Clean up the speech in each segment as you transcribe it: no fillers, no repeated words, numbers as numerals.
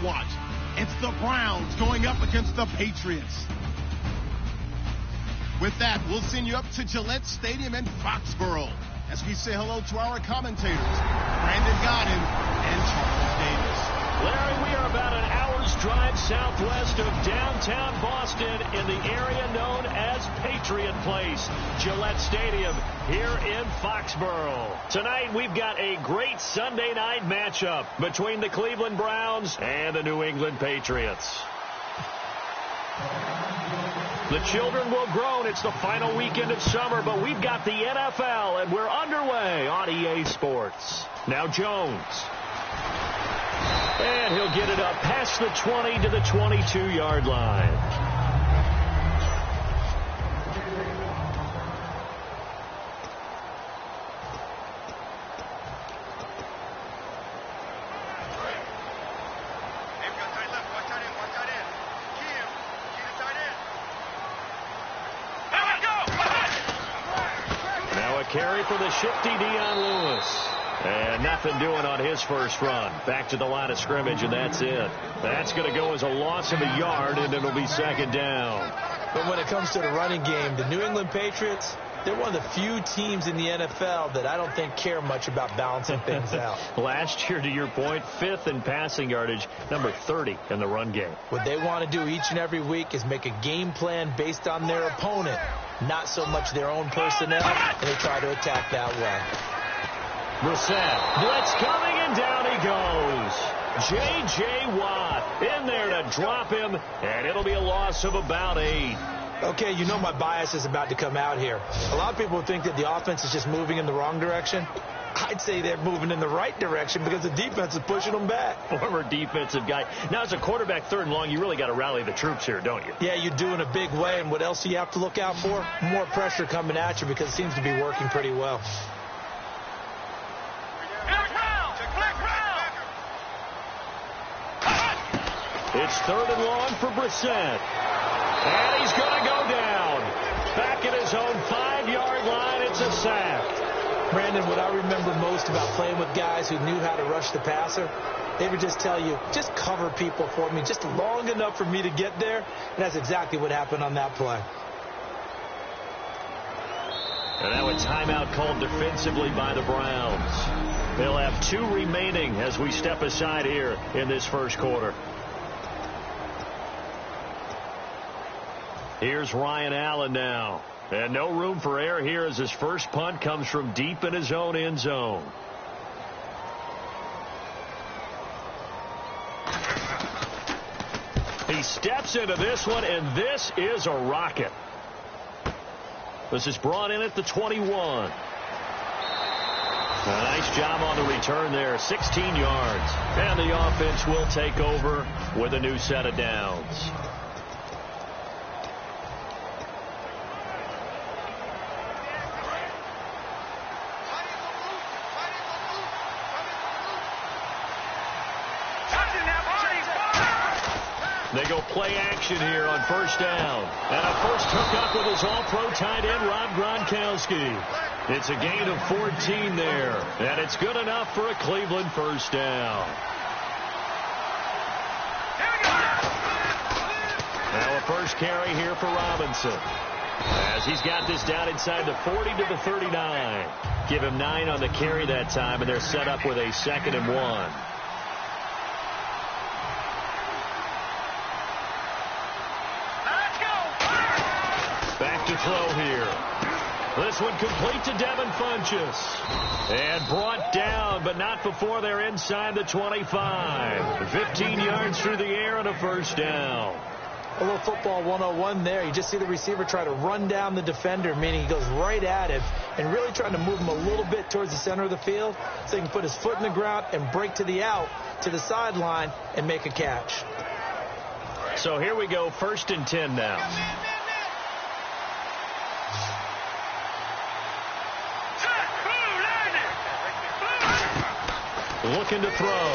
watch. It's the Browns going up against the Patriots. With that, we'll send you up to Gillette Stadium in Foxborough as we say hello to our commentators, Brandon Godden and Charles Davis. Larry, we are about an hour's drive southwest of downtown Boston in the area known as Patriot Place, Gillette Stadium here in Foxborough. Tonight, we've got a great Sunday night matchup between the Cleveland Browns and the New England Patriots. The children will groan. It's the final weekend of summer, but we've got the NFL, and we're underway on EA Sports. Now Jones. And he'll get it up past the 20 to the 22-yard line. Carry for the shifty Dion Lewis. And nothing doing on his first run. Back to the line of scrimmage, and that's it. That's going to go as a loss of a yard, and it'll be second down. But when it comes to the running game, the New England Patriots, they're one of the few teams in the NFL that I don't think care much about balancing things out. Last year, to your point, 5th in passing yardage, number 30 in the run game. What they want to do each and every week is make a game plan based on their opponent, not so much their own personnel, and they try to attack that way. Brissett, blitz coming, and down he goes. J.J. Watt in there to drop him, and it'll be a loss of about 8. Okay, you know my bias is about to come out here. A lot of people think that the offense is just moving in the wrong direction. I'd say they're moving in the right direction because the defense is pushing them back. Former defensive guy. Now, as a quarterback, 3rd and long, you really got to rally the troops here, don't you? Yeah, you do in a big way. And what else do you have to look out for? More pressure coming at you because it seems to be working pretty well. It's 3rd and long for Brissett. And he's going to go down. Back at his own 5-yard line, it's a sack. Brandon, what I remember most about playing with guys who knew how to rush the passer, they would just tell you, just cover people for me just long enough for me to get there. And that's exactly what happened on that play. And now a timeout called defensively by the Browns. They'll have 2 remaining as we step aside here in this first quarter. Here's Ryan Allen now. And no room for error here as his first punt comes from deep in his own end zone. He steps into this one, and this is a rocket. This is brought in at the 21. A nice job on the return there, 16 yards. And the offense will take over with a new set of downs. They go play action here on first down. And a first hookup with his all-pro tight end, Rob Gronkowski. It's a gain of 14 there. And it's good enough for a Cleveland first down. Now a first carry here for Robinson. As he's got this down inside the 40 to the 39. Give him 9 on the carry that time, and they're set up with a 2nd and 1. Back to throw here. This one complete to Devin Funchess. And brought down, but not before they're inside the 25. 15 yards through the air and a first down. A little football 101 there. You just see the receiver try to run down the defender, meaning he goes right at him and really trying to move him a little bit towards the center of the field so he can put his foot in the ground and break to the out, to the sideline, and make a catch. So here we go, 1st and 10 now. Looking to throw.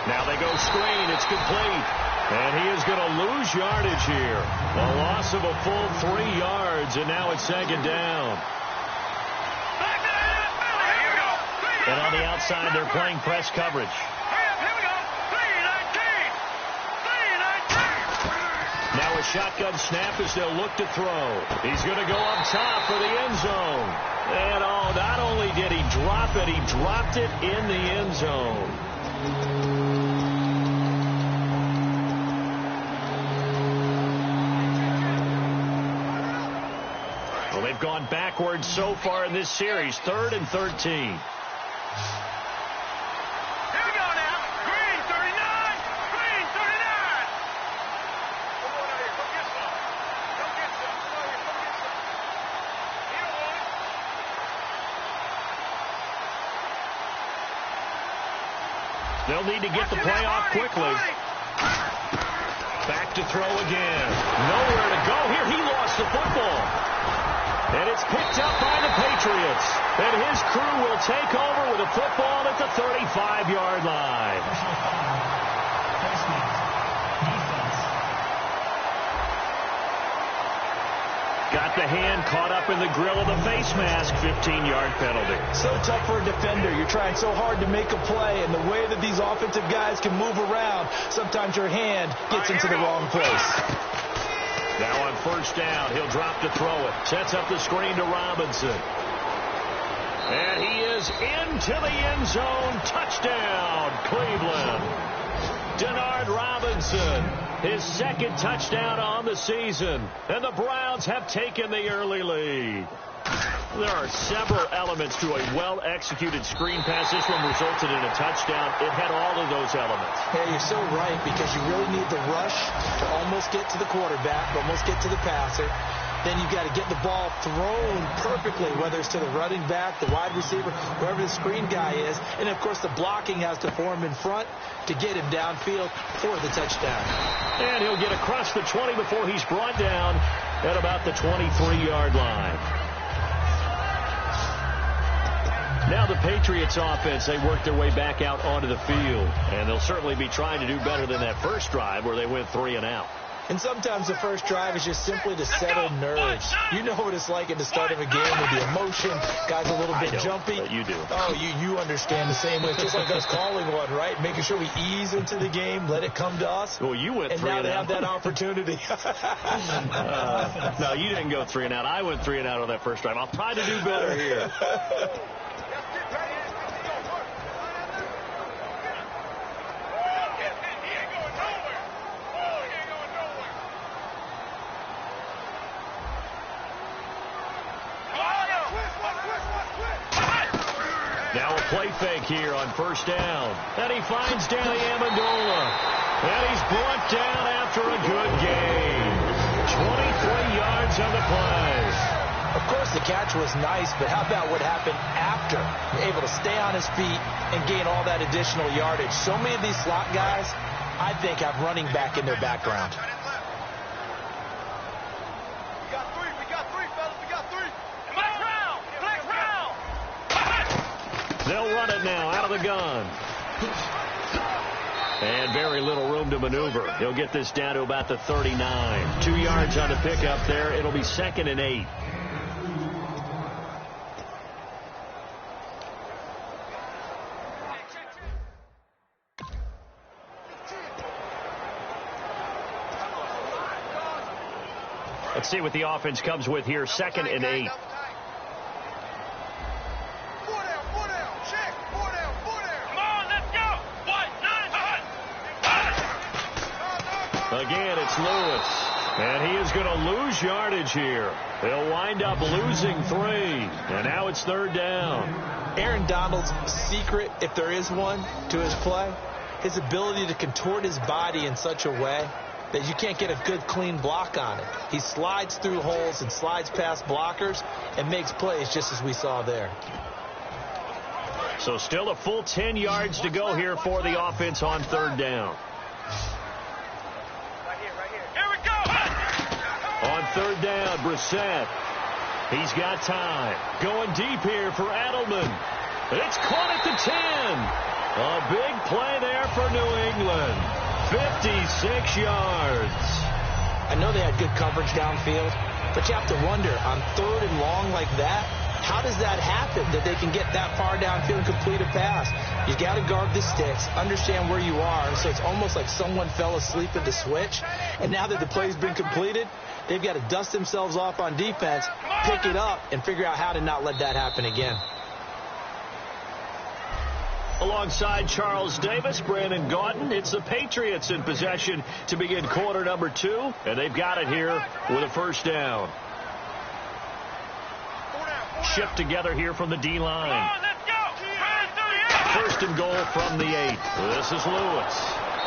Now they go screen. It's complete. And he is going to lose yardage here. A loss of a full 3 yards, and now it's 2nd down. And on the outside, they're playing press coverage. shotgun snap as they'll look to throw. He's going to go up top for the end zone. And not only did he drop it, he dropped it in the end zone. Well, they've gone backwards so far in this series. 3rd and 13. They'll need to get the play off quickly. Back to throw again. Nowhere to go here. He lost the football. And it's picked up by the Patriots. And his crew will take over with a football at the 35-yard line. Got the hand caught up in the grill of the face mask. 15-yard penalty. So tough for a defender. You're trying so hard to make a play, and the way that these offensive guys can move around, sometimes your hand gets into the wrong place. Now on 1st down, he'll drop to throw it. Sets up the screen to Robinson. And he is into the end zone. Touchdown, Cleveland. Denard Robinson, his 2nd touchdown on the season. And the Browns have taken the early lead. There are several elements to a well-executed screen pass. This one resulted in a touchdown. It had all of those elements. Yeah, you're so right, because you really need the rush to almost get to the quarterback, almost get to the passer. Then you've got to get the ball thrown perfectly, whether it's to the running back, the wide receiver, whoever the screen guy is. And, of course, the blocking has to form in front to get him downfield for the touchdown. And he'll get across the 20 before he's brought down at about the 23-yard line. Now the Patriots offense, they work their way back out onto the field. And they'll certainly be trying to do better than that first drive where they went 3 and out. And sometimes the first drive is just simply to settle nerves. You know what it's like at the start of a game with the emotion. Guys a little bit jumpy. But you do. Oh, you understand the same way. Just like us calling one, right? Making sure we ease into the game, let it come to us. Well, you went 3 and out. And now they have that opportunity. No, you didn't go 3 and out. I went 3 and out on that first drive. I'll try to do better here. Now a play fake here on 1st down. And he finds Danny Amendola. And he's brought down after a good gain. 23 yards on the play. Of course, the catch was nice, but how about what happened after? Able to stay on his feet and gain all that additional yardage. So many of these slot guys, I think, have running back in their background. They'll run it now out of the gun. And very little room to maneuver. He'll get this down to about the 39. 2 yards on the pickup there. It'll be 2nd and 8. Let's see what the offense comes with here. 2nd and 8. Again, it's Lewis. And he is going to lose yardage here. They'll wind up losing 3. And now it's 3rd down. Aaron Donald's secret, if there is one, to his play, his ability to contort his body in such a way that you can't get a good, clean block on it. He slides through holes and slides past blockers and makes plays just as we saw there. So still a full 10 yards to go here for the offense on 3rd down. On 3rd down, Brissett. He's got time. Going deep here for Edelman. It's caught at the 10. A big play there for New England. 56 yards. I know they had good coverage downfield, but you have to wonder, on 3rd and long like that, How does that happen, that they can get that far downfield and complete a pass? You got to guard the sticks, understand where you are. So it's almost like someone fell asleep at the switch, and now that the play's been completed, they've got to dust themselves off on defense, pick it up, and figure out how to not let that happen again. Alongside Charles Davis, Brandon Gaudin, it's the Patriots in possession to begin quarter number 2, and they've got it here with a first down. Shift together here from the D-line. First and goal from the 8. This is Lewis.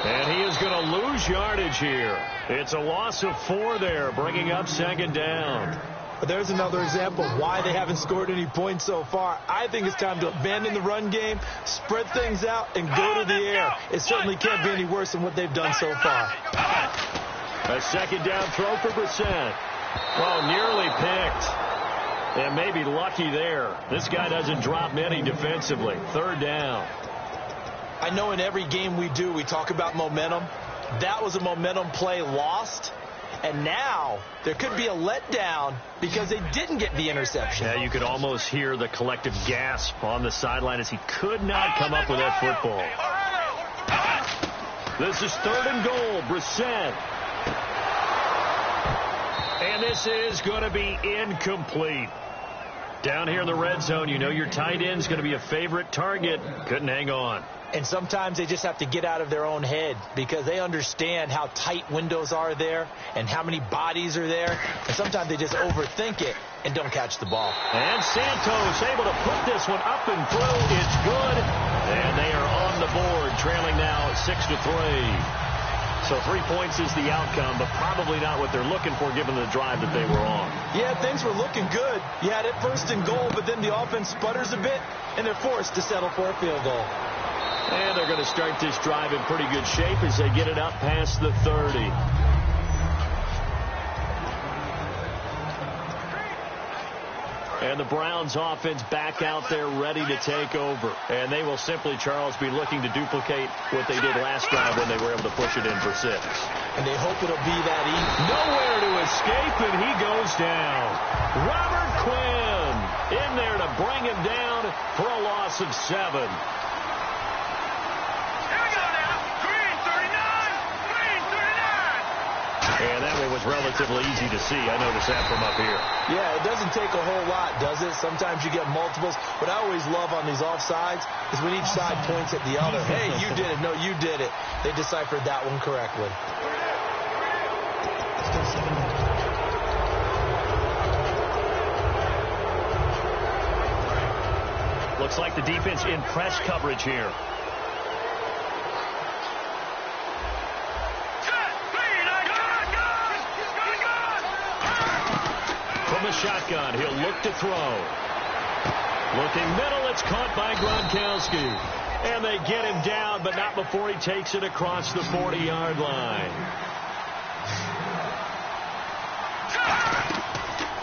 And he is going to lose yardage here. It's a loss of 4 there, bringing up second down. But there's another example of why they haven't scored any points so far. I think it's time to abandon the run game, spread things out, and go to the air. It certainly can't be any worse than what they've done so far. A second down throw for Brissett. Well, nearly picked. And maybe lucky there. This guy doesn't drop many defensively. Third down. I know in every game we do, we talk about momentum. That was a momentum play lost. And now there could be a letdown because they didn't get the interception. Yeah, you could almost hear the collective gasp on the sideline as he could not come up with that football. This is third and goal. Brissett. And this is going to be incomplete. Down here in the red zone, you know your tight end's going to be a favorite target. Couldn't hang on. And sometimes they just have to get out of their own head because they understand how tight windows are there and how many bodies are there. And sometimes they just overthink it and don't catch the ball. And Santos able to put this one up and through. It's good. And they are on the board, trailing now 6-3. So 3 points is the outcome, but probably not what they're looking for given the drive that they were on. Yeah, things were looking good. You had it first and goal, but then the offense sputters a bit, and they're forced to settle for a field goal. And they're going to start this drive in pretty good shape as they get it up past the 30. And the Browns offense back out there ready to take over. And they will simply, Charles, be looking to duplicate what they did last drive when they were able to push it in for 6. And they hope it'll be that easy. Nowhere to escape, and he goes down. Robert Quinn in there to bring him down for a loss of 7. And that one was relatively easy to see. I noticed that from up here. Yeah, it doesn't take a whole lot, does it? Sometimes you get multiples. What I always love on these offsides is when each side points at the other. Hey, you did it. No, you did it. They deciphered that one correctly. Looks like the defense in press coverage here. From the shotgun, he'll look to throw. Looking middle, it's caught by Gronkowski. And they get him down, but not before he takes it across the 40-yard line.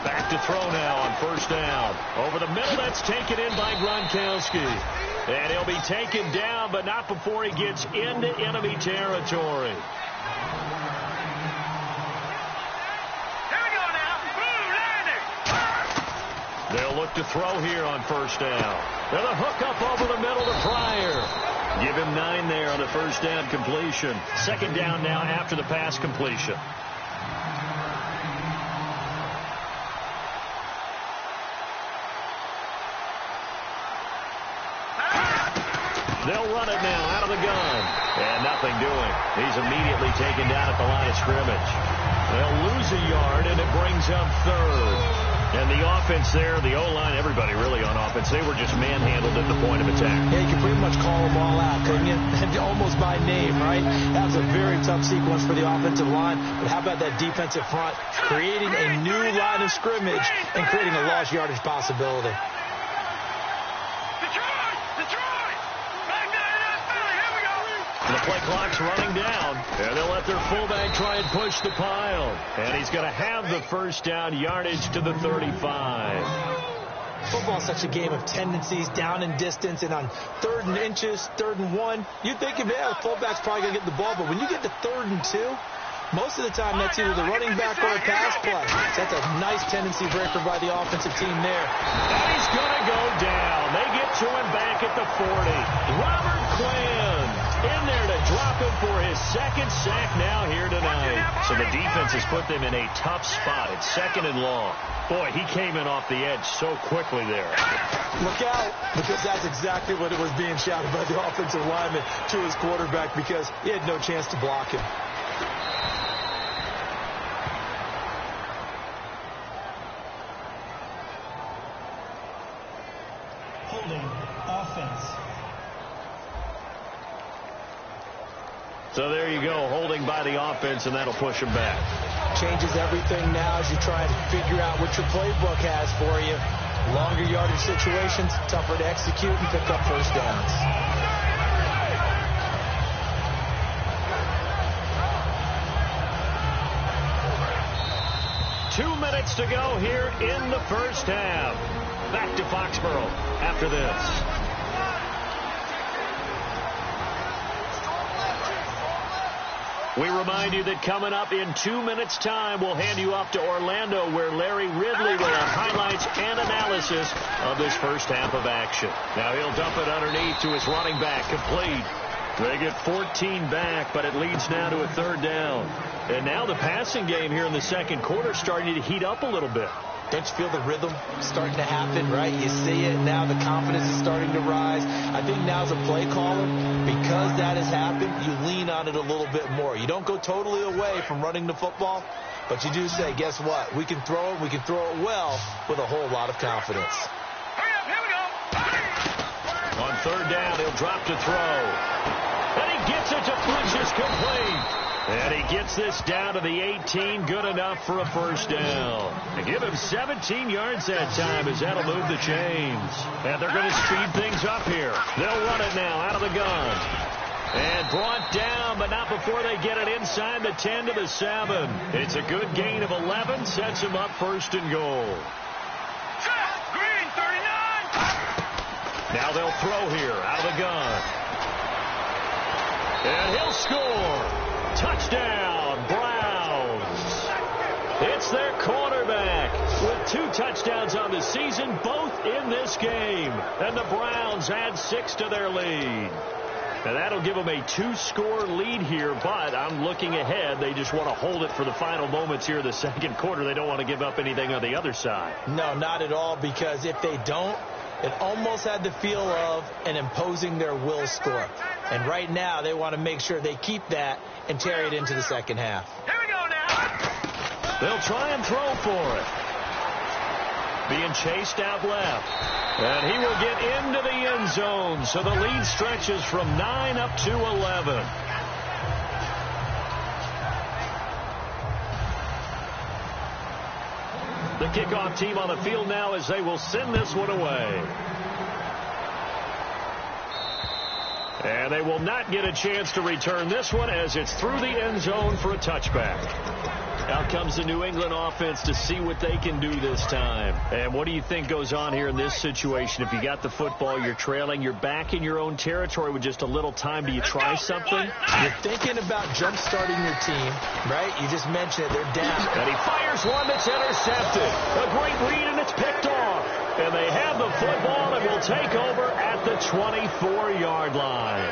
Back to throw now on first down. Over the middle, that's taken in by Gronkowski. And he'll be taken down, but not before he gets into enemy territory. They'll look to throw here on first down. And a hook up over the middle to Pryor. Give him 9 there on the first down completion. Second down now after the pass completion. They'll run it now out of the gun. And nothing doing. He's immediately taken down at the line of scrimmage. They'll lose a yard, and it brings up third. And the offense there, the O-line, everybody really on offense, they were just manhandled at the point of attack. Yeah, you can pretty much call them all out, couldn't you? Almost by name, right? That was a very tough sequence for the offensive line. But how about that defensive front creating a new line of scrimmage and creating a lost yardage possibility? The play clock's running down, and they'll let their fullback try and push the pile. And he's going to have the first down yardage to the 35. Football's such a game of tendencies, down and distance, and on 3rd and inches, 3rd and 1, you'd think, yeah, the fullback's probably going to get the ball, but when you get to 3rd and 2, Most of the time, that's either the running back or a pass play. So that's a nice tendency breaker by the offensive team there. And he's going to go down. They get to him back at the 40. Robert Quinn in there to drop him for his second sack now here tonight. So the defense has put them in a tough spot. It's 2nd and long. Boy, he came in off the edge so quickly there. Look out, because that's exactly what it was being shouted by the offensive lineman to his quarterback, because he had no chance to block him. Holding offense. So there you go, holding by the offense, and that'll push him back. Changes everything now as you try to figure out what your playbook has for you. Longer yardage situations, tougher to execute and pick up first downs. Two minutes to go here in the first half. Back to Foxborough after this. We remind you that coming up in 2 minutes' time, we'll hand you off to Orlando, where Larry Ridley will have highlights and analysis of this first half of action. Now he'll dump it underneath to his running back, complete. They get 14 back, but it leads now to a 3rd down. And now the passing game here in the second quarter starting to heat up a little bit. Don't you feel the rhythm starting to happen, right? You see it. Now the confidence is starting to rise. I think now as a play caller, because that has happened, you lean on it a little bit more. You don't go totally away from running the football, but you do say, guess what? We can throw it. We can throw it well with a whole lot of confidence. Here we go. On 3rd down, he'll drop to throw. And he gets it to Funchess, complete. And he gets this down to the 18, good enough for a first down. They give him 17 yards that time, as that'll move the chains. And they're going to speed things up here. They'll run it now out of the gun. And brought down, but not before they get it inside the 10 to the 7. It's a good gain of 11, sets him up 1st and goal. Green, 39. Now they'll throw here out of the gun. And he'll score. Touchdown, Browns. It's their quarterback with 2 touchdowns on the season, both in this game. And the Browns add 6 to their lead. And that'll give them a 2-score lead here, but I'm looking ahead. They just want to hold it for the final moments here in the second quarter. They don't want to give up anything on the other side. No, not at all, because if they don't, it almost had the feel of an imposing their will score. And right now, they want to make sure they keep that and carry it into the second half. Here we go now. They'll try and throw for it. Being chased out left. And he will get into the end zone. So the lead stretches from 9 up to 11. The kickoff team on the field now as they will send this one away. And they will not get a chance to return this one as it's through the end zone for a touchback. Out comes the New England offense to see what they can do this time. And what do you think goes on here in this situation? If you got the football, you're trailing, you're back in your own territory with just a little time. Do you try something? You're thinking about jump-starting your team, right? You just mentioned it. They're down. And he fires one that's intercepted. A great read, and it's picked off. And they have the football and will take over at the 24-yard line.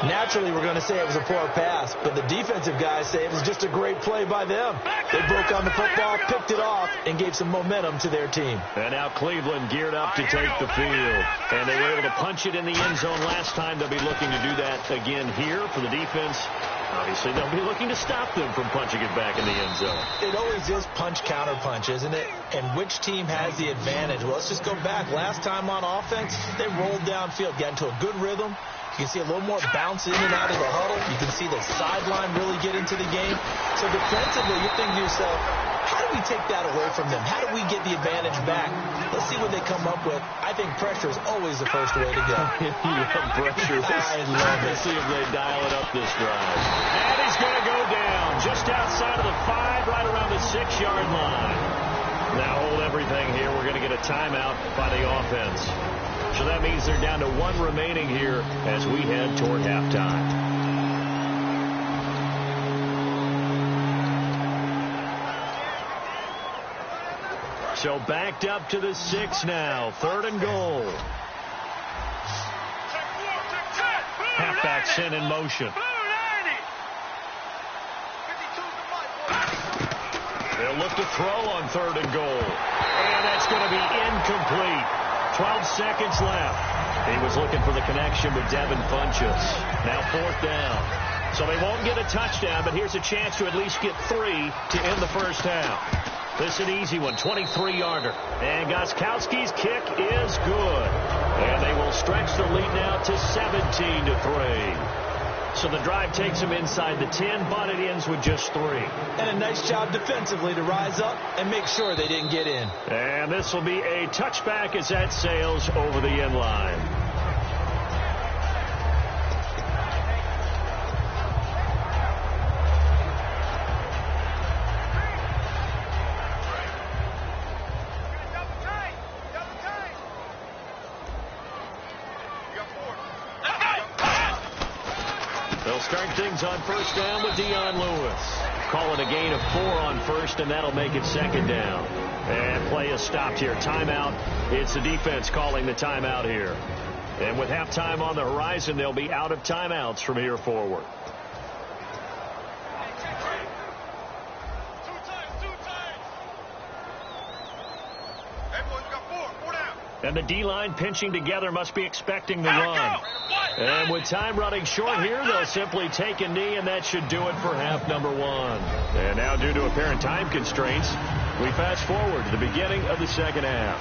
Naturally, we're going to say it was a poor pass, but the defensive guys say it was just a great play by them. They broke on the football, picked it off, and gave some momentum to their team. And now Cleveland geared up to take the field. And they were able to punch it in the end zone last time. They'll be looking to do that again here for the defense. Obviously, they'll be looking to stop them from punching it back in the end zone. It always is punch-counter-punch, isn't it? And which team has the advantage? Well, let's just go back. Last time on offense, they rolled downfield, got into a good rhythm. You can see a little more bounce in and out of the huddle. You can see the sideline really get into the game. So defensively, you're thinking to yourself, how do we take that away from them? How do we get the advantage back? Let's see what they come up with. I think pressure is always the first way to go. You love pressure. I love it. Let's see if they dial it up this drive. And he's going to go down just outside of the 5, right around the 6-yard line. Now hold everything here. We're going to get a timeout by the offense. So that means they're down to 1 remaining here as we head toward halftime. So backed up to the 6 now. 3rd and goal. Halfback sent in motion. They'll look to throw on 3rd and goal. And that's going to be incomplete. 12 seconds left. He was looking for the connection with Devin Funchess. Now 4th down. So they won't get a touchdown, but here's a chance to at least get 3 to end the first half. This is an easy one, 23-yarder. And Gostkowski's kick is good. And they will stretch the lead now to 17-3. So the drive takes them inside the 10, but it ends with just 3. And a nice job defensively to rise up and make sure they didn't get in. And this will be a touchback as that sails over the end line. They'll start things on 1st down with Dion Lewis. Call it a gain of 4 on 1st, and that'll make it 2nd down. And play is stopped here. Timeout. It's the defense calling the timeout here. And with halftime on the horizon, they'll be out of timeouts from here forward. And the D-line pinching together must be expecting the run. And with time running short here, they'll simply take a knee, and that should do it for half number 1. And now, due to apparent time constraints, we fast forward to the beginning of the 2nd half.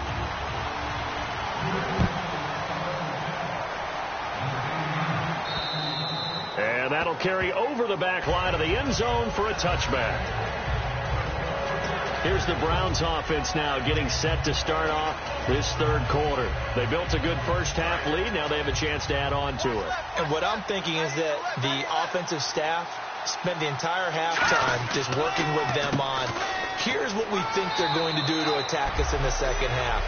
And that'll carry over the back line of the end zone for a touchback. Here's the Browns offense now getting set to start off this 3rd quarter. They built a good first half lead. Now they have a chance to add on to it. And what I'm thinking is that the offensive staff spent the entire halftime just working with them on, here's what we think they're going to do to attack us in the 2nd half.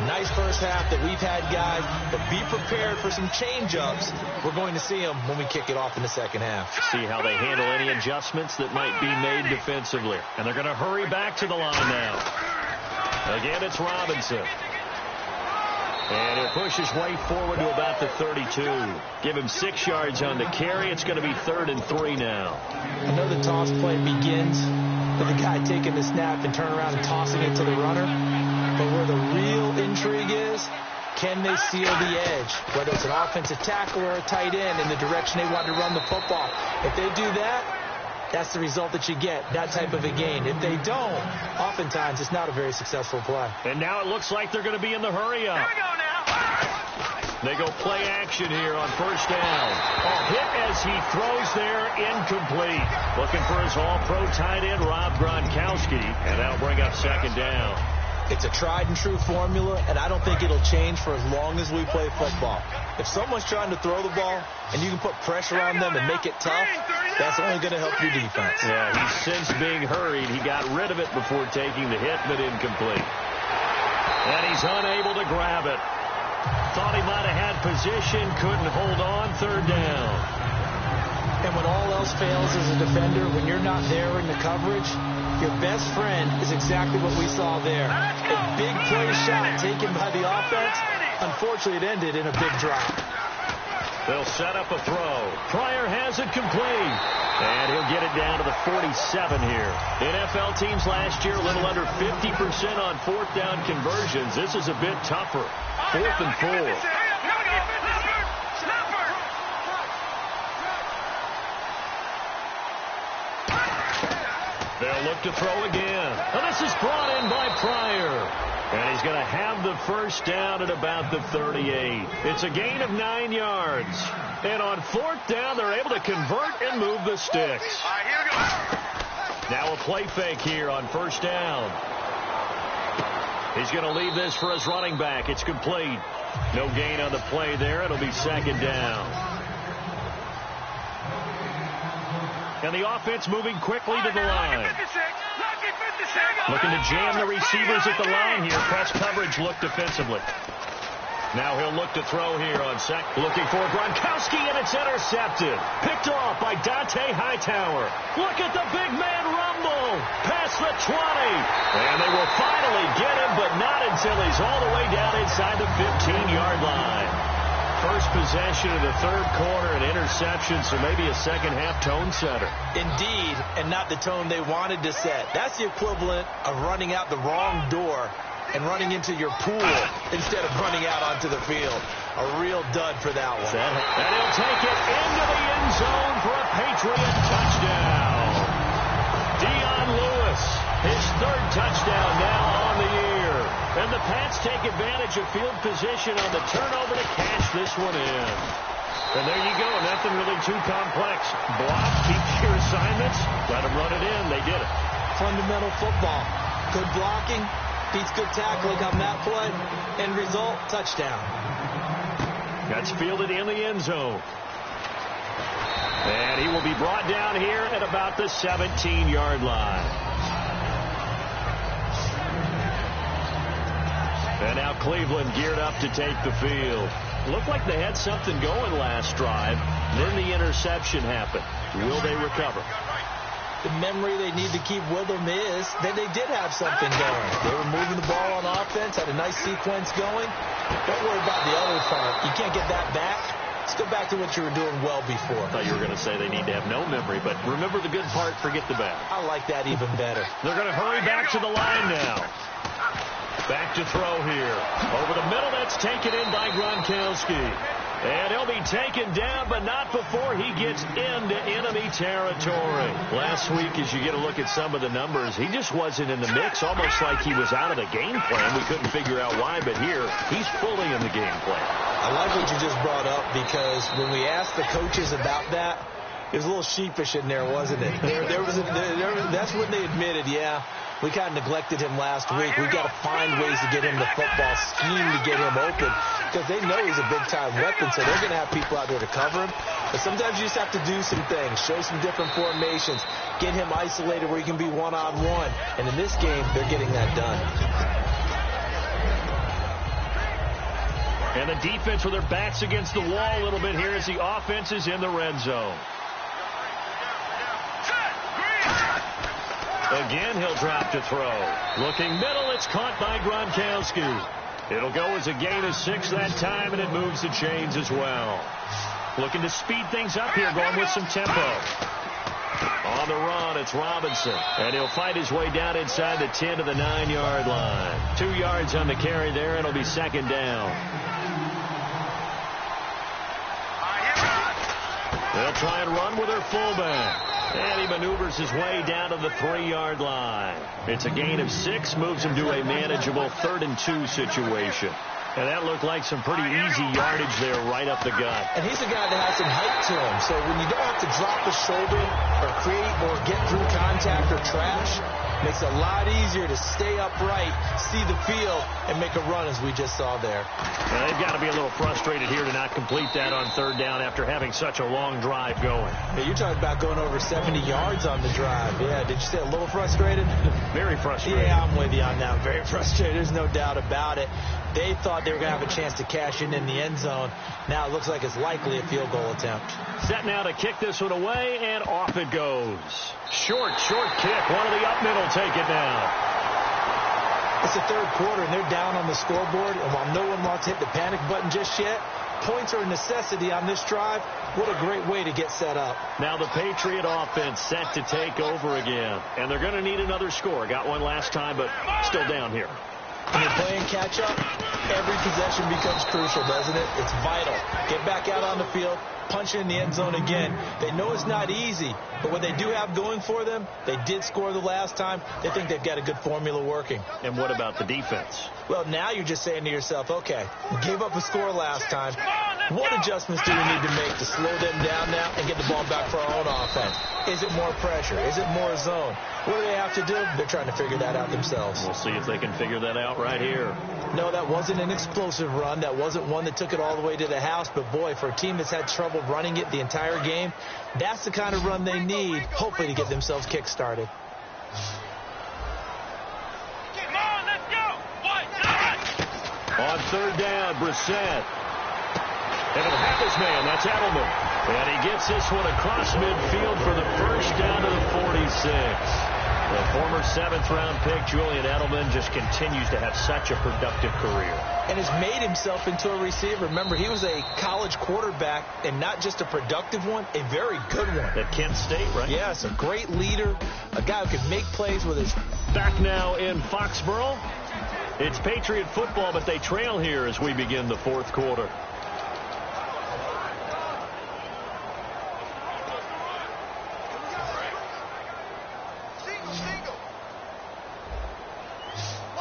Nice first half that we've had, guys, but be prepared for some change-ups. We're going to see them when we kick it off in the 2nd half. See how they handle any adjustments that might be made defensively. And they're going to hurry back to the line now. Again, it's Robinson. And he'll push his way forward to about the 32. Give him 6 yards on the carry. It's going to be 3rd and 3 now. I know the toss play begins with the guy taking the snap and turn around and tossing it to the runner. But where the real intrigue is, can they seal the edge? Whether it's an offensive tackle or a tight end in the direction they want to run the football. If they do that, that's the result that you get, that type of a gain. If they don't, oftentimes it's not a very successful play. And now it looks like they're going to be in the hurry-up. Here we go now. They go play action here on 1st down. A hit as he throws there, incomplete. Looking for his all-pro tight end, Rob Gronkowski, and that'll bring up 2nd down. It's a tried-and-true formula, and I don't think it'll change for as long as we play football. If someone's trying to throw the ball and you can put pressure on them and make it tough, that's only going to help your defense. Yeah, he's since being hurried. He got rid of it before taking the hit, but incomplete. And he's unable to grab it. Thought he might have had position, couldn't hold on, 3rd down. And when all else fails as a defender, when you're not there in the coverage, your best friend is exactly what we saw there. A big play shot taken by the offense. Unfortunately, it ended in a big drop. They'll set up a throw. Pryor has it complete. And he'll get it down to the 47 here. NFL teams last year a little under 50% on 4th down conversions. This is a bit tougher. 4th and 4. They'll look to throw again. And this is brought in by Pryor. And he's going to have the 1st down at about the 38. It's a gain of 9 yards. And on 4th down, they're able to convert and move the sticks. All right, here we go. Now a play fake here on 1st down. He's going to leave this for his running back. It's complete. No gain on the play there. It'll be 2nd down. And the offense moving quickly to the line. Looking to jam the receivers at the line here. Press coverage look defensively. Now he'll look to throw here on second. Looking for Gronkowski, and it's intercepted. Picked off by Dante Hightower. Look at the big man rumble. Past the 20. And they will finally get him, but not until he's all the way down inside the 15-yard line. First possession of the third quarter, an interception, so maybe a second-half tone setter. Indeed, and not the tone they wanted to set. That's the equivalent of running out the wrong door and running into your pool instead of running out onto the field. A real dud for that one. And he'll take it into the end zone for a Patriot touchdown. Dion Lewis, his third touchdown now on the year. And the Pats take advantage of field position on the turnover to cash this one in. And there you go, nothing really too complex. Block, keep your assignments, let them run it in. They did it. Fundamental football. Good blocking. Beats good tackling on that play. End result, touchdown. That's fielded in the end zone. And he will be brought down here at about the 17-yard line. And now Cleveland geared up to take the field. Looked like they had something going last drive. Then the interception happened. Will they recover? The memory they need to keep with them is that they did have something going. They were moving the ball on offense, had a nice sequence going. Don't worry about the other part. You can't get that back. Let's go back to what you were doing well before. I thought you were going to say they need to have no memory, but remember the good part, forget the bad. I like that even better. They're going to hurry back to the line now. Back to throw here. Over the middle, that's taken in by Gronkowski. And he'll be taken down, but not before he gets into enemy territory. Last week, as you get a look at some of the numbers, he just wasn't in the mix, almost like he was out of the game plan. We couldn't figure out why, but here, he's fully in the game plan. I like what you just brought up, because when we asked the coaches about that, it was a little sheepish in there, wasn't it? That's when they admitted, yeah, we kind of neglected him last week. We've got to find ways to get him the football, scheme to get him open, because they know he's a big-time weapon, so they're going to have people out there to cover him. But sometimes you just have to do some things, show some different formations, get him isolated where he can be one-on-one. And in this game, they're getting that done. And the defense with their backs against the wall a little bit here as the offense is in the red zone. Again, he'll drop to throw. Looking middle, it's caught by Gronkowski. It'll go as a gain of 6 that time, and it moves the chains as well. Looking to speed things up here, going with some tempo. On the run, it's Robinson. And he'll fight his way down inside the 10 to the 9-yard line. 2 yards on the carry there, and it'll be second down. They'll try and run with their fullback. And he maneuvers his way down to the 3-yard line. It's a gain of 6, moves him to a manageable 3rd and 2 situation. And that looked like some pretty easy yardage there right up the gut. And he's a guy that has some height to him. So when you don't have to drop a shoulder or create or get through contact or trash, makes it a lot easier to stay upright, see the field, and make a run as we just saw there. Well, they've got to be a little frustrated here to not complete that on 3rd down after having such a long drive going. Yeah, you're talking about going over 70 yards on the drive. Yeah, did you say a little frustrated? Very frustrated. Yeah, I'm with you on that. Very frustrated. There's no doubt about it. They thought they were going to have a chance to cash in the end zone. Now it looks like it's likely a field goal attempt. Set now to kick this one away, and off it goes. Short kick. One of the up middle take it now. It's the 3rd quarter, and they're down on the scoreboard. And while no one wants to hit the panic button just yet, points are a necessity on this drive. What a great way to get set up. Now the Patriot offense set to take over again. And they're going to need another score. Got one last time, but still down here. When you're playing catch-up, every possession becomes crucial, doesn't it? It's vital. Get back out on the field, punch it in the end zone again. They know it's not easy, but what they do have going for them, they did score the last time. They think they've got a good formula working. And what about the defense? Well, now you're just saying to yourself, okay, we gave up a score last time. What adjustments do we need to make to slow them down now and get the ball back for our own offense? Is it more pressure? Is it more zone? What do they have to do? They're trying to figure that out themselves. We'll see if they can figure that out right here. No, that wasn't an explosive run. That wasn't one that took it all the way to the house. But, boy, for a team that's had trouble running it the entire game, that's the kind of run they need, hopefully, to get themselves kick-started. On third down, Brissett. And it'll have his man. That's Edelman. And he gets this one across midfield for the first down to the 46. The former 7th-round pick, Julian Edelman, just continues to have such a productive career. And has made himself into a receiver. Remember, he was a college quarterback, and not just a productive one, a very good one. At Kent State, right? Yes, a great leader, a guy who can make plays with his... Back now in Foxborough. It's Patriot football, but they trail here as we begin the 4th quarter.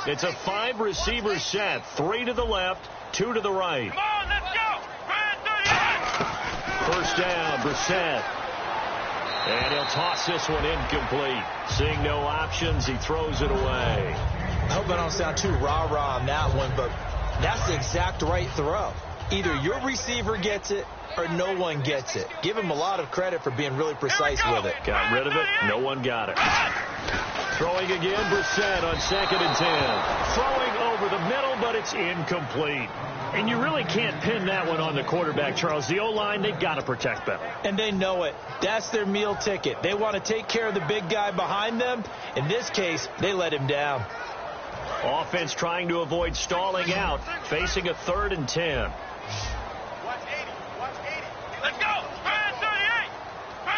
It's a 5-receiver set. 3 to the left, 2 to the right. Come on, let's go. First down, Brissett. And he'll toss this one incomplete. Seeing no options, he throws it away. I hope I don't sound too rah-rah on that one, but that's the exact right throw. Either your receiver gets it or no one gets it. Give him a lot of credit for being really precise with it. Got rid of it. No one got it. Throwing again, Brissett on 2nd and 10. Throwing over the middle, but it's incomplete. And you really can't pin that one on the quarterback, Charles. The O-line, they've got to protect better. And they know it. That's their meal ticket. They want to take care of the big guy behind them. In this case, they let him down. Offense trying to avoid stalling out, facing a 3rd and 10. Watch 80. Watch 80. Let's go. 38. 38.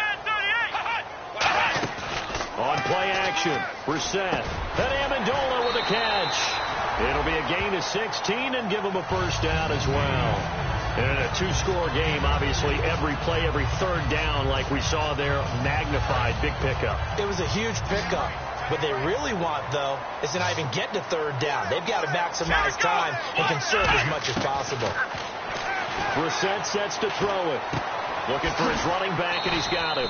On play action, Brissett. And Amendola with a catch. It'll be a gain of 16 and give him a first down as well. And in a 2-score game, obviously, every play, every 3rd down, like we saw there, magnified, big pickup. It was a huge pickup. What they really want, though, is to not even get to 3rd down. They've got to maximize time and conserve as much as possible. Brissett sets to throw it. Looking for his running back, and he's got him.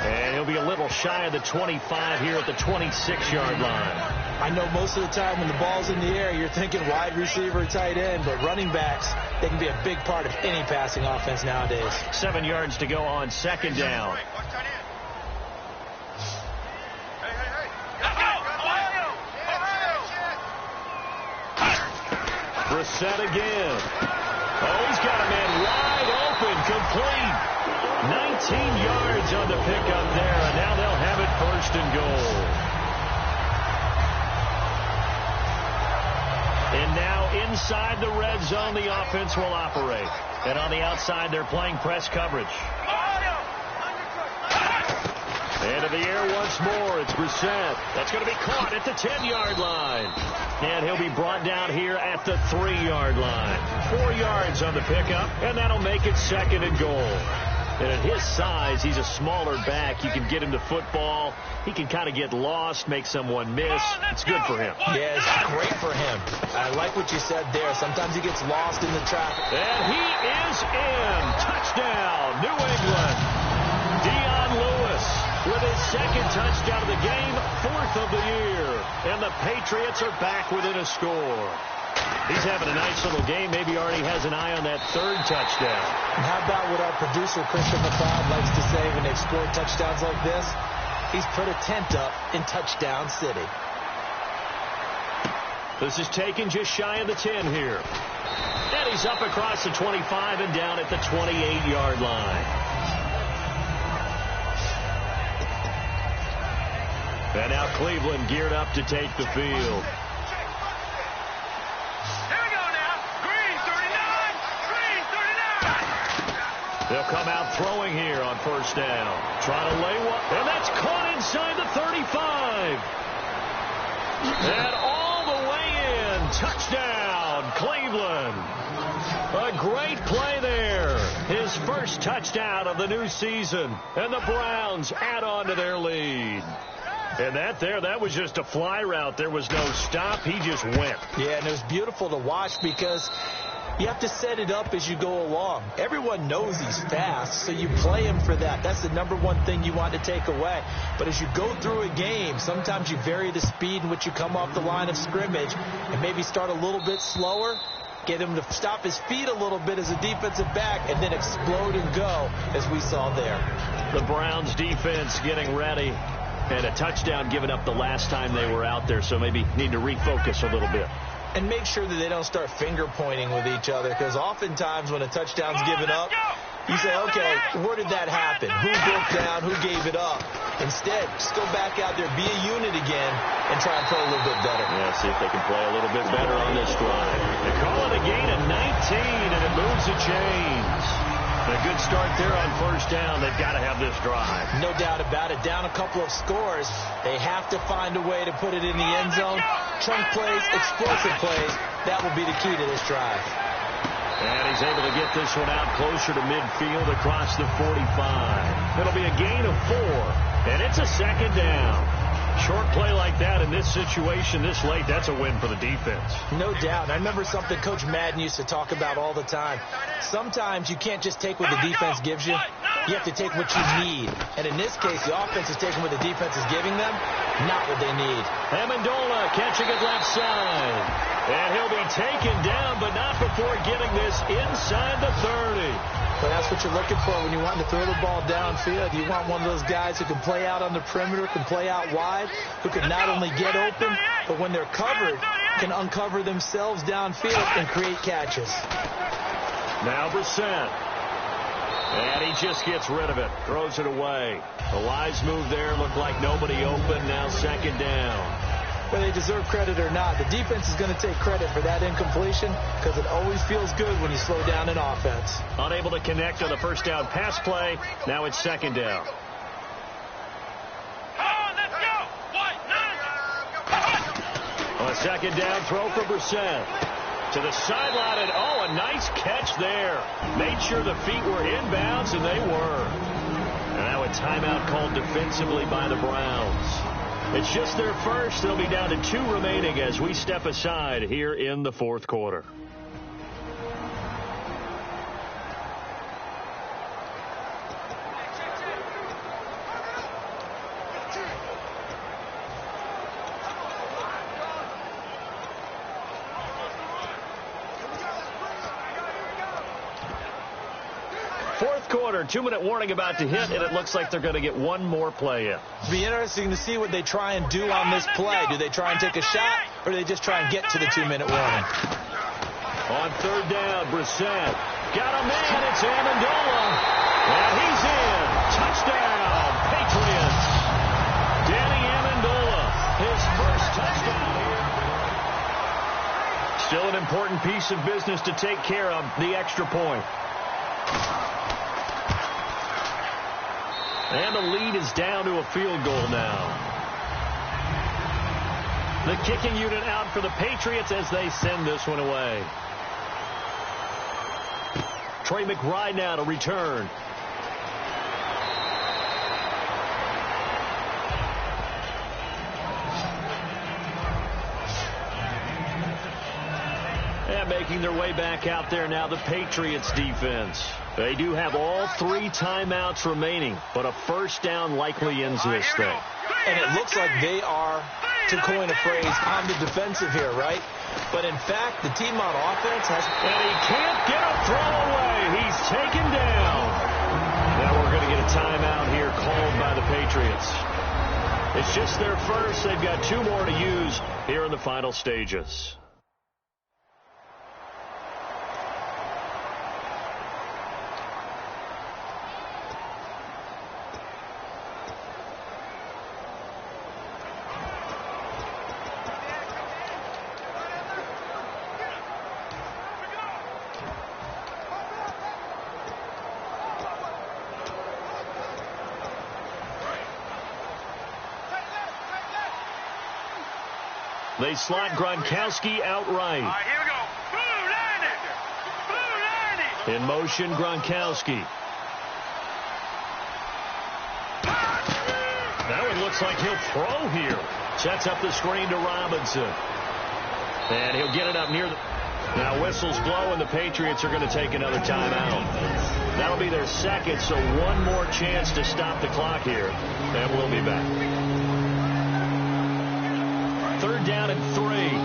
And he'll be a little shy of the 25 here at the 26-yard line. I know most of the time when the ball's in the air, you're thinking wide receiver, tight end, but running backs, they can be a big part of any passing offense nowadays. 7 yards to go on 2nd down. Brissett again. Oh, he's got a man wide open, complete. 19 yards on the pickup there, and now they'll have it 1st and goal. And now inside the red zone, the offense will operate. And on the outside, they're playing press coverage. Into the air once more. It's Brissett. That's going to be caught at the 10-yard line. And he'll be brought down here at the 3-yard line. 4 yards on the pickup, and that'll make it 2nd and goal. And at his size, he's a smaller back. You can get him to football. He can kind of get lost, make someone miss. It's good for him. Yeah, it's great for him. I like what you said there. Sometimes he gets lost in the traffic. And he is in. Touchdown, New England. Dion Lewis with his 2nd touchdown of the game, 4th of the year. And the Patriots are back within a score. He's having a nice little game. Maybe already has an eye on that 3rd touchdown. And how about what our producer, Christopher Cloud, likes to say when they score touchdowns like this? He's put a tent up in Touchdown City. This is taken just shy of the 10 here. And he's up across the 25 and down at the 28-yard line. And now Cleveland geared up to take the field. They'll come out throwing here on 1st down. Trying to lay one. And that's caught inside the 35. And all the way in. Touchdown, Cleveland. A great play there. His 1st touchdown of the new season. And the Browns add on to their lead. And that was just a fly route. There was no stop. He just went. Yeah, and it was beautiful to watch because you have to set it up as you go along. Everyone knows he's fast, so you play him for that. That's the #1 thing you want to take away. But as you go through a game, sometimes you vary the speed in which you come off the line of scrimmage and maybe start a little bit slower, get him to stop his feet a little bit as a defensive back, and then explode and go, as we saw there. The Browns defense getting ready. And a touchdown given up the last time they were out there, so maybe need to refocus a little bit. And make sure that they don't start finger pointing with each other, because oftentimes when a touchdown's given up, you say, okay, where did that happen? Who broke down? Who gave it up? Instead, just go back out there, be a unit again, and try and play a little bit better. Yeah, see if they can play a little bit better on this drive. They call it a gain of 19, and it moves the chains. A good start there on first down. They've got to have this drive. No doubt about it. Down a couple of scores. They have to find a way to put it in the end zone. Chunk plays, explosive plays. That will be the key to this drive. And he's able to get this one out closer to midfield across the 45. It'll be a gain of 4, and it's a second down. Short play like that in this situation this late, that's a win for the defense. No doubt. And I remember something Coach Madden used to talk about all the time. Sometimes you can't just take what the defense gives you. You have to take what you need. And in this case, the offense is taking what the defense is giving them, not what they need. Amendola catching it left side. And he'll be taken down, but not before getting this inside the 30. But that's what you're looking for when you want to throw the ball downfield. You want one of those guys who can play out on the perimeter, can play out wide, who can not only get open, but when they're covered, can uncover themselves downfield and create catches. Now Brissett. And he just gets rid of it, throws it away. The wise move there, looked like nobody open, now second down. Whether they deserve credit or not, the defense is going to take credit for that incompletion, because it always feels good when you slow down an offense. Unable to connect on the first down pass play. Now it's second down. A second down throw for Brissett. To the sideline, and a nice catch there. Made sure the feet were inbounds, and they were. And now a timeout called defensively by the Browns. It's just their first. They'll be down to 2 remaining as we step aside here in the fourth quarter. Fourth quarter, 2-minute warning about to hit, and it looks like they're going to get one more play in. It'll be interesting to see what they try and do on this play. Do they try and take a shot, or do they just try and get to the 2-minute warning? On third down, Brissett. Got a man, it's Amendola. And he's in. Touchdown, Patriots. Danny Amendola, his first touchdown here. Still an important piece of business to take care of, the extra point. And the lead is down to a field goal now. The kicking unit out for the Patriots as they send this one away. Trey McBride now to return. And making their way back out there now, the Patriots defense. They do have all 3 timeouts remaining, but a first down likely ends this thing. And it looks like they are, to coin a phrase, on the defensive here, right? But in fact, the team on offense has... And he can't get a throw away. He's taken down. Now we're going to get a timeout here called by the Patriots. It's just their first. They've got 2 more to use here in the final stages. They slot Gronkowski outright. Here we go. Blue 90. In motion, Gronkowski. That one looks like he'll throw here. Sets up the screen to Robinson. And he'll get it up near the... Now whistles blow, and the Patriots are going to take another timeout. That'll be their second, so one more chance to stop the clock here. And we'll be back. Third down and 3. Here we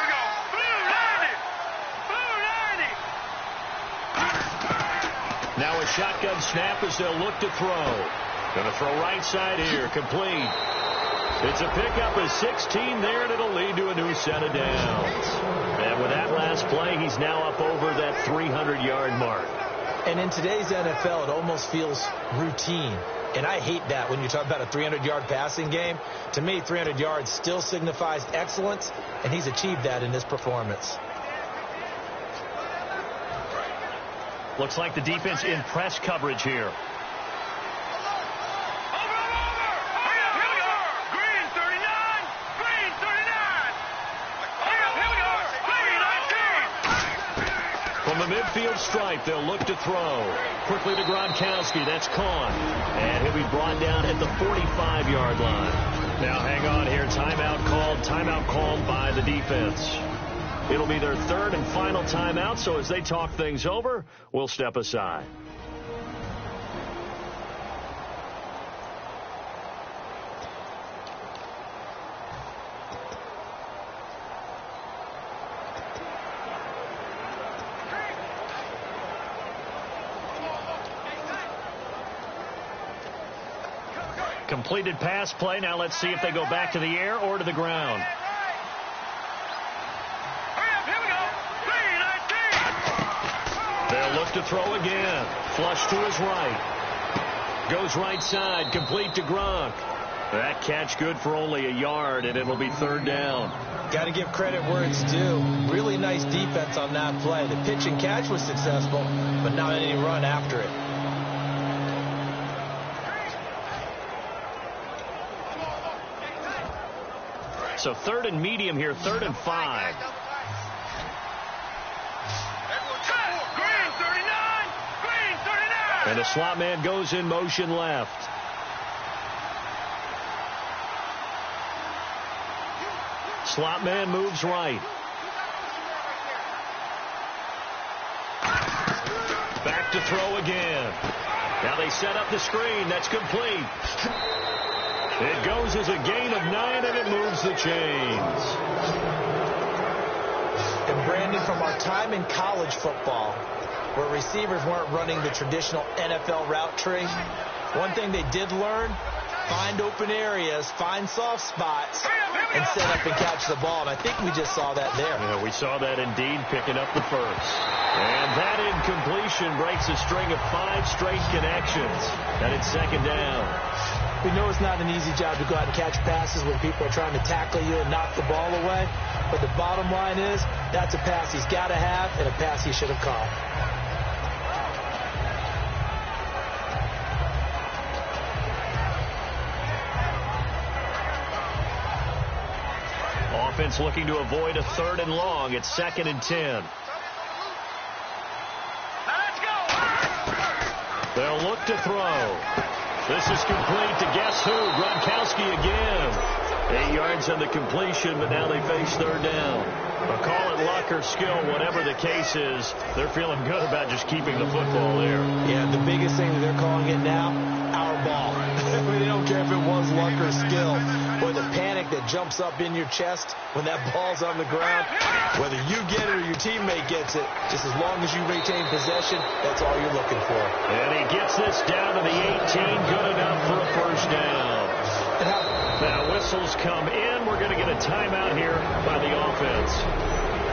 go. Blue 90. Now a shotgun snap as they'll look to throw. Going to throw right side here. Complete. It's a pickup of 16 there, and it'll lead to a new set of downs. And with that last play, he's now up over that 300-yard mark. And in today's NFL, it almost feels routine. And I hate that when you talk about a 300-yard passing game. To me, 300 yards still signifies excellence, and he's achieved that in this performance. Looks like the defense in press coverage here. From the midfield stripe, they'll look to throw. Quickly to Gronkowski. That's caught. And he'll be brought down at the 45-yard line. Now hang on here. Timeout called by the defense. It'll be their third and final timeout, so as they talk things over, we'll step aside. Completed pass play. Now let's see if they go back to the air or to the ground. They'll look to throw again. Flush to his right. Goes right side. Complete to Gronk. That catch good for only a yard, and it'll be third down. Got to give credit where it's due. Really nice defense on that play. The pitch and catch was successful, but not any run after it. So third and medium here, 3rd and 5. And the slot man goes in motion left. Slot man moves right. Back to throw again. Now they set up the screen. That's complete. It goes as a gain of 9, and it moves the chains. And Brandon, from our time in college football, where receivers weren't running the traditional NFL route tree, one thing they did learn, find open areas, find soft spots, and set up and catch the ball. And I think we just saw that there. Yeah, we saw that indeed, picking up the first. And that incompletion breaks a string of 5 straight connections. And it's second down. We know it's not an easy job to go out and catch passes when people are trying to tackle you and knock the ball away. But the bottom line is, that's a pass he's got to have and a pass he should have caught. Offense looking to avoid a 3rd and long. It's 2nd and 10. They'll look to throw. This is complete to guess who? Gronkowski again. 8 yards on the completion, but now they face 3rd down. But call it luck or skill, whatever the case is, they're feeling good about just keeping the football there. Yeah, the biggest thing that they're calling it now, our ball. They don't care if it was luck or skill, or the panic that jumps up in your chest when that ball's on the ground. Whether you get it or your teammate gets it, just as long as you retain possession, that's all you're looking for. And he gets this down to the 18, good enough for a first down. Now whistles come in. We're going to get a timeout here by the offense.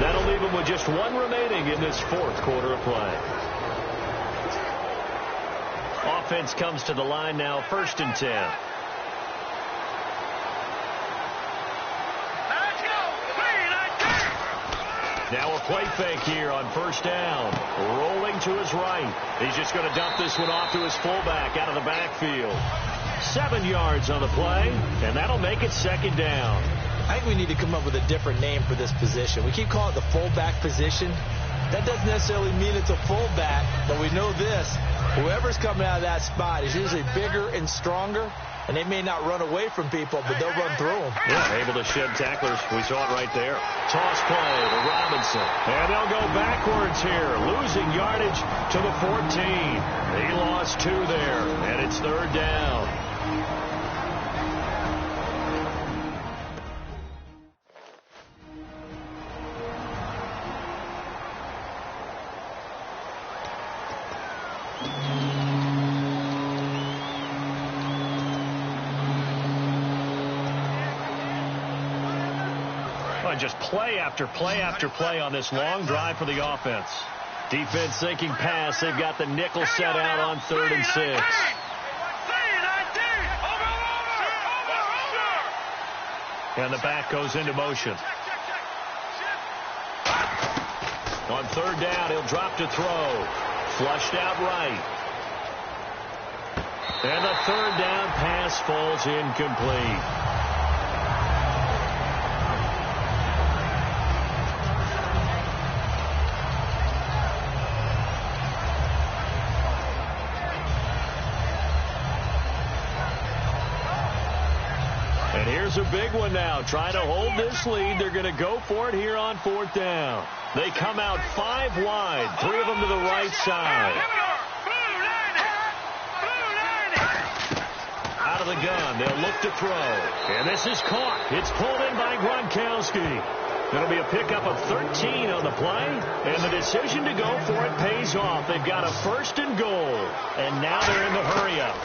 That'll leave them with just 1 remaining in this 4th quarter of play. Offense comes to the line now, 1st and 10. Now a play fake here on 1st down. Rolling to his right. He's just going to dump this one off to his fullback out of the backfield. 7 yards on the play, and that'll make it 2nd down. I think we need to come up with a different name for this position. We keep calling it the fullback position. That doesn't necessarily mean it's a fullback, but we know this. Whoever's coming out of that spot is usually bigger and stronger, and they may not run away from people, but they'll run through them. Yeah, able to shed tacklers. We saw it right there. Toss play to Robinson. And they'll go backwards here, losing yardage to the 14. He lost 2 there, and it's 3rd down. And just play after play after play on this long drive for the offense. Defense sinking pass. They've got the nickel set out on 3rd and 6. And the back goes into motion. On 3rd down, he'll drop to throw. Flushed out right. And the 3rd down pass falls incomplete. And here's a big one now. Trying to hold this lead. They're going to go for it here on 4th down. They come out 5 wide. 3 of them to the right side. Out of the gun. They'll look to throw. And this is caught. It's pulled in by Gronkowski. It'll be a pickup of 13 on the play. And the decision to go for it pays off. They've got a 1st and goal. And now they're in the hurry-up.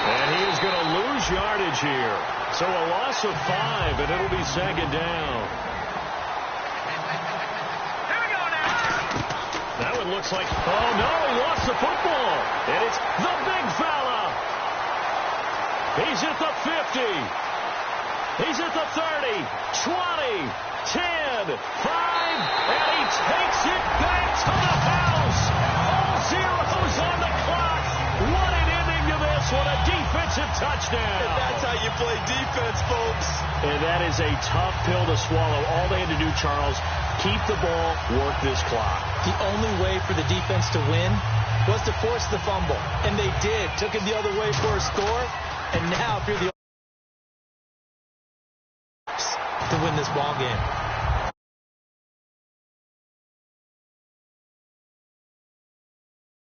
And he is going to lose yardage here. So a loss of 5, and it'll be 2nd down. Now it looks like, oh no, he lost the football. And it's the big fella. He's at the 50. He's at the 30, 20, 10, 5, and he takes it back to the house. All zeros on the clock. What an ending to this one, a defensive touchdown. And that's how you play defense, folks. And that is a tough pill to swallow. All they had to do, Charles, keep the ball, work this clock. The only way for the defense to win was to force the fumble. And they did. Took it the other way for a score. And now if you're the to win this ball game.